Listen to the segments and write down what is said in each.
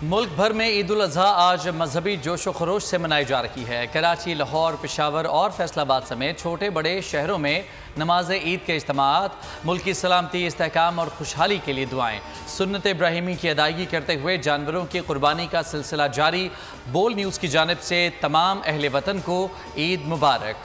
मुल्क भर में ईद उल अज़हा आज मजहबी जोश व खरोश से मनाई जा रही है। कराची, लाहौर, पेशावर और फैसलाबाद समेत छोटे बड़े शहरों में नमाज ईद के इज्तिमात, मुल्क की सलामती, इस्तेहकाम और खुशहाली के लिए दुआएं, सुन्नत इब्राहिमी की अदायगी करते हुए जानवरों की कुर्बानी का सिलसिला जारी। बोल न्यूज़ की जानिब से तमाम अहले वतन को ईद मुबारक।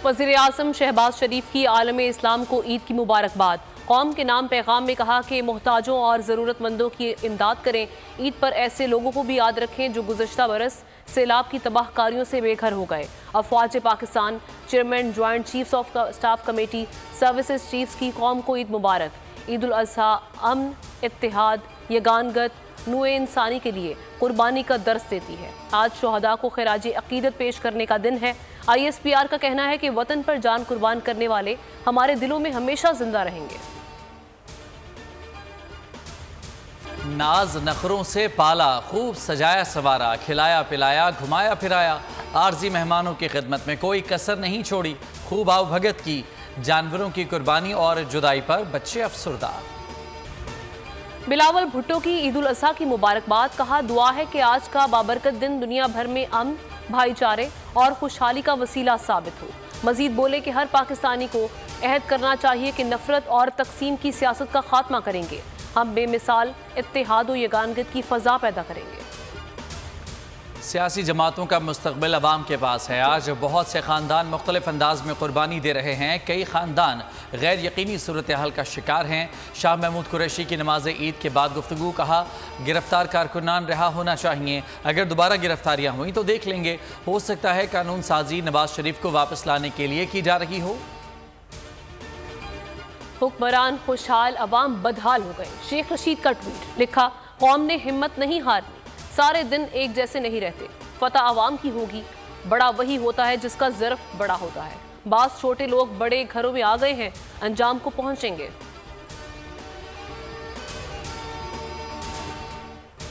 वज़ीर आज़म शहबाज शरीफ की आलम इस्लाम को ईद की मुबारकबाद। कौम के नाम पैगाम में कहा कि मोहताजों और ज़रूरतमंदों की इमदाद करें। ईद पर ऐसे लोगों को भी याद रखें जो गुज़श्ता बरस सैलाब की तबाहकारियों से बेघर हो गए। अफवाज Pakistan chairman joint chiefs of staff committee services chiefs की कौम को ईद मुबारक। ईद उल अज़हा अमन, इत्तेहाद, यगानगत, नूए इंसानी के लिए कुर्बानी का दर्स देती है। आज शुहदा को खिराज अकीदत पेश करने का दिन है। ISPR का कहना है कि वतन पर जान कुर्बान करने वाले हमारे दिलों में हमेशा जिंदा रहेंगे। नाज नखरों से पाला, खूब सजाया सवारा, खिलाया पिलाया, घुमाया फिराया, आर्जी मेहमानों की खिदमत में कोई कसर नहीं छोड़ी, खूब आवभगत की, जानवरों की कुर्बानी और जुदाई पर बच्चे अफसरदा। बिलावल भुट्टो की ईद उल अज़हा की मुबारकबाद। कहा, दुआ है कि आज का बाबरकत दिन दुनिया भर में अमन, भाईचारे और खुशहाली का वसीला साबित हो। मजीद बोले कि हर पाकिस्तानी को अहद करना चाहिए कि नफरत और तकसीम की सियासत का खात्मा करेंगे। हम बेमिसाल इत्तेहाद और यगानगत की फ़ज़ा पैदा करेंगे। सियासी जमातों का मुस्तकबिल अवाम के पास है। आज बहुत से ख़ानदान मुख्तलिफ अंदाज में कुर्बानी दे रहे हैं। कई ख़ानदान गैर यकीनी सूरत हाल का शिकार हैं। शाह महमूद कुरैशी की नमाज ईद के बाद गुफ्तगू। कहा, गिरफ्तार कारकुनान रिहा होना चाहिए। अगर दोबारा गिरफ्तारियाँ हुई तो देख लेंगे। हो सकता है कानून साजी नवाज शरीफ को वापस लाने के लिए की जा रही हो। हुक्मरान खुशहाल, अवाम बदहाल हो गए। शेख रशीद का ट्वीट। लिखा, कौम ने हिम्मत नहीं हारनी, सारे दिन एक जैसे नहीं रहते। फतह अवाम की होगी। बड़ा वही होता है जिसका ज़र्फ बड़ा होता है। बास छोटे लोग बड़े घरों में आ गए हैं, अंजाम को पहुंचेंगे।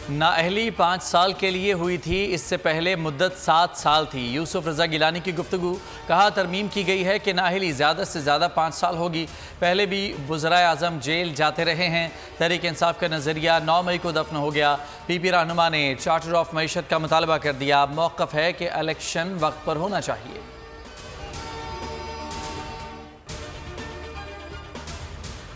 नाअहली 5 साल के लिए हुई थी, इससे पहले मुद्दत 7 साल थी। यूसुफ रजा गिलानी की गुफ्तगू। कहा, तरमीम की गई है कि नाअहली ज़्यादा से ज़्यादा 5 साल होगी। पहले भी वज़राए आज़म जेल जाते रहे हैं। तहरीक इंसाफ का नज़रिया 9 मई को दफन हो गया। PP रहनुमा ने चार्टर ऑफ मईशत का मुतालबा कर दिया। मौक़िफ़ है कि इलेक्शन वक्त पर होना चाहिए।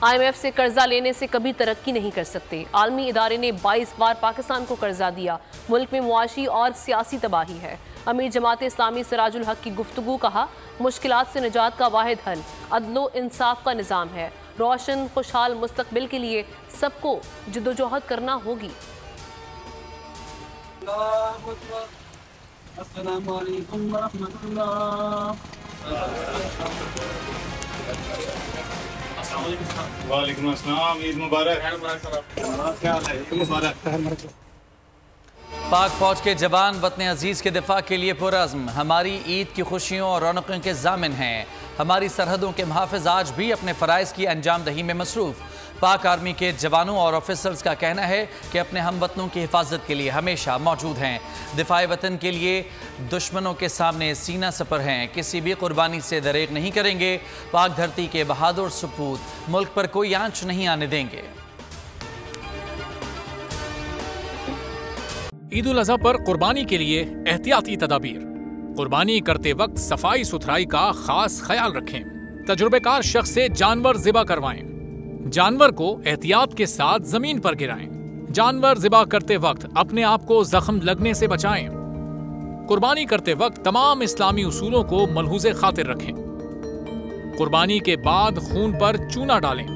IMF से कर्जा लेने से कभी तरक्की नहीं कर सकते। आलमी इदारे ने 22 बार पाकिस्तान को कर्जा दिया। मुल्क में मुआशी और सियासी तबाही है। अमीर जमात इस्लामी सिराजुल हक की गुफ्तगू। कहा, मुश्किलात से निजात का वाहिद हल अदलो इंसाफ का निज़ाम है। रोशन खुशहाल मुस्तकबिल के लिए सबको जिद्दोजहद करना होगी। वालेकुम अस्सलाम, ईद मुबारक। क्या हाल है? ईद मुबारक। पाक फौज के जवान वतन अजीज़ के दिफा के लिए पुरअज़्म। हमारी ईद की खुशियों और रौनकों के ज़ामिन हैं। हमारी सरहदों के मुहाफ़िज़ आज भी अपने फ़राइज़ की अंजाम दही में मसरूफ़। पाक आर्मी के जवानों और ऑफिसर्स का कहना है कि अपने हम वतनों की हिफाजत के लिए हमेशा मौजूद हैं। दिफाए वतन के लिए दुश्मनों के सामने सीना सपर हैं। किसी भी कुर्बानी से दरेग नहीं करेंगे। पाक धरती के बहादुर सपूत मुल्क पर कोई आंच नहीं आने देंगे। ईद उल अज़हा पर कुर्बानी के लिए एहतियाती तदाबीर। कुर्बानी करते वक्त सफाई सुथराई का खास ख्याल रखें। तजुर्बेकार शख्स से जानवर ज़िबा करवाएं। जानवर को एहतियात के साथ जमीन पर गिराएं। जानवर ज़िबा करते वक्त अपने आप को जख्म लगने से बचाएं। कुर्बानी करते वक्त तमाम इस्लामी उसूलों को मलहूज़े खातिर रखें। कुर्बानी के बाद खून पर चूना डालें।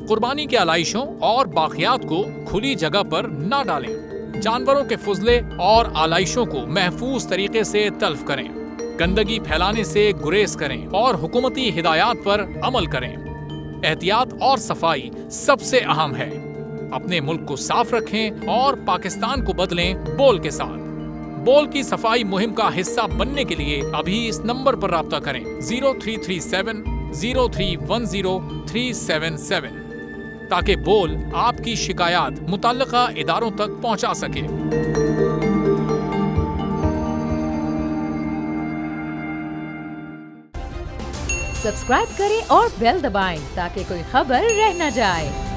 कुर्बानी के आलाइशों और बाक़ियात को खुली जगह पर ना डालें। जानवरों के फुजले और आलाइशों को महफूज तरीके से तल्फ करें। गंदगी फैलाने से गुरेज करें और हुकूमती हिदायत पर अमल करें। एहतियात और सफाई सबसे अहम है। अपने मुल्क को साफ रखें और पाकिस्तान को बदलें बोल के साथ। बोल की सफाई मुहिम का हिस्सा बनने के लिए अभी इस नंबर पर राब्ता करें 0337 0310 377 ताकि बोल आपकी शिकायत मुतल्लिका इदारों तक पहुंचा सके। सब्सक्राइब करें और बेल दबाएं ताकि कोई खबर रह न जाए।